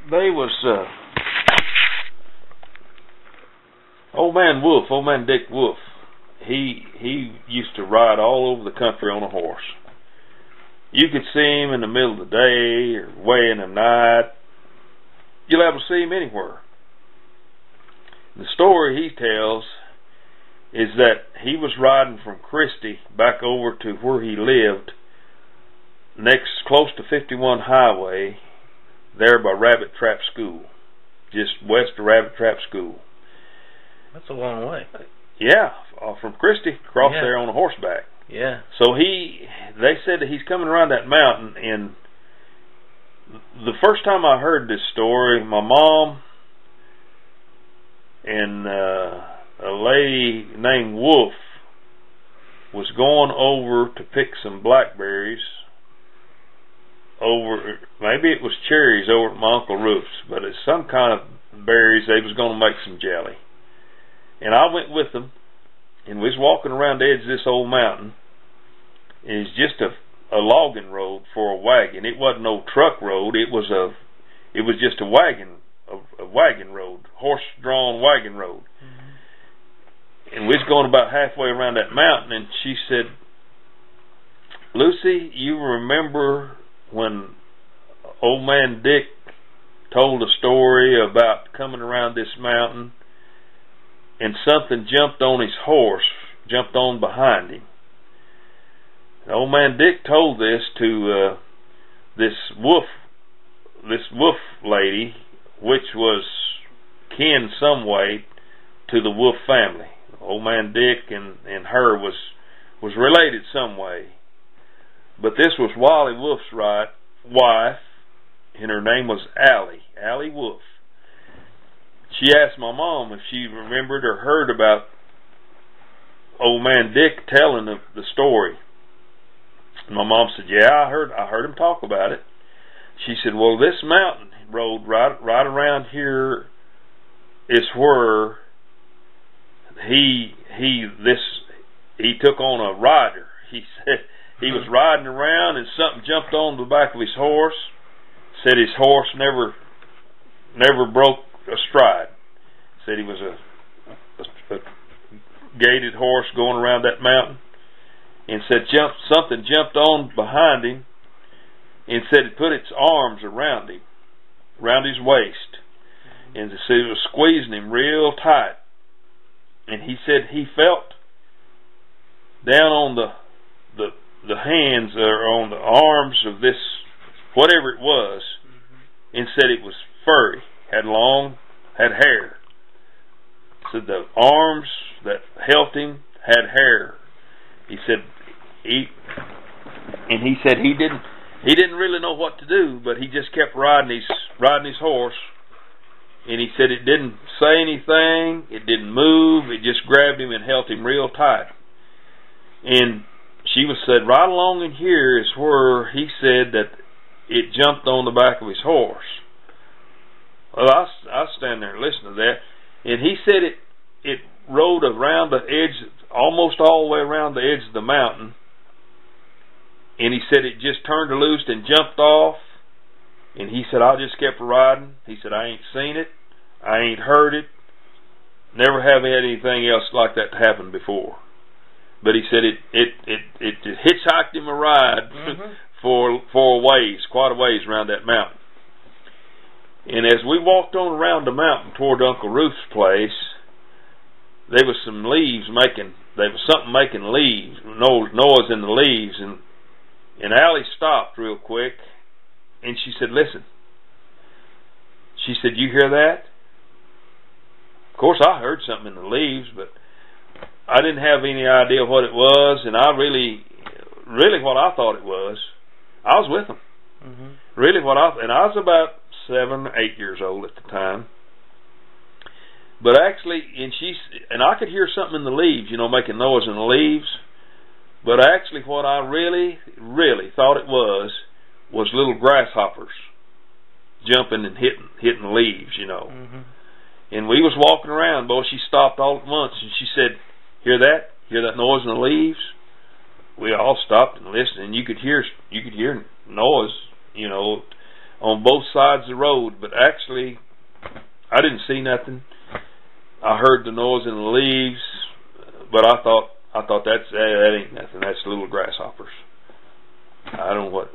they was old man Dick Wolf. He used to ride all over the country on a horse. You could see him in the middle of the day or way in the night. You'll able to see him anywhere. The story he tells is that he was riding from Christie back over to where he lived, close to 51 Highway, there by Rabbit Trap School, just west of Rabbit Trap School. That's a long way. Yeah, from Christie, across there on a horseback. Yeah. So they said that he's coming around that mountain, and the first time I heard this story, my mom and a lady named Wolf was going over to pick some blackberries over, maybe it was cherries over at my Uncle Ruth's, but it's some kind of berries. They was going to make some jelly. And I went with them, and we was walking around the edge of this old mountain, and it's just a logging road for a wagon. It wasn't no truck road. It was just a wagon road, horse-drawn wagon road. Mm-hmm. And we was going about halfway around that mountain, and she said, "Lucy, you remember when old man Dick told a story about coming around this mountain and something jumped on his horse, jumped on behind him?" And old man Dick told this to this wolf lady, which was kin some way to the Wolf family. Old man Dick and her was related some way. But this was Wally Wolf's wife, and her name was Allie Wolf. She asked my mom if she remembered or heard about old man Dick telling the story. And my mom said, "Yeah, I heard him talk about it." She said, "Well, this mountain road right around here is where he took on a rider." He said he was riding around and something jumped on the back of his horse. Said his horse never broke a stride. Said he was a gaited horse going around that mountain, and said something jumped on behind him, and said it put its arms around him, around his waist, and said it was squeezing him real tight. And he said he felt down on the hands or on the arms of this whatever it was, and said it was furry, had hair. Said the arms that held him had hair. He said he didn't really know what to do, but he just kept riding his horse. And he said it didn't say anything, it didn't move, it just grabbed him and held him real tight. And she said right along in here is where he said that it jumped on the back of his horse. Well, I stand there and listen to that, and he said it rode around the edge, almost all the way around the edge of the mountain, and he said it just turned loose and jumped off. And he said, "I just kept riding." He said, "I ain't seen it, I ain't heard it, never have had anything else like that to happen before." But he said it hitchhiked him a ride for a ways, quite a ways around that mountain. And as we walked on around the mountain toward Uncle Ruth's place, there was some leaves there was something making noise in the leaves, and Allie stopped real quick. And she said, "Listen." She said, "You hear that?" Of course, I heard something in the leaves, but I didn't have any idea what it was, and I really what I thought it was. I was with them. Really and I was about 7 or 8 years old at the time. But actually, and I could hear something in the leaves, making noise in the leaves. But actually, what I really thought it was little grasshoppers jumping and hitting the leaves, And we was walking around, boy, she stopped all at once, and she said, "Hear that? Hear that noise in the leaves?" We all stopped and listened, and you could hear noise, on both sides of the road, but actually I didn't see nothing. I heard the noise in the leaves, but I thought that ain't nothing. That's little grasshoppers. I don't know what.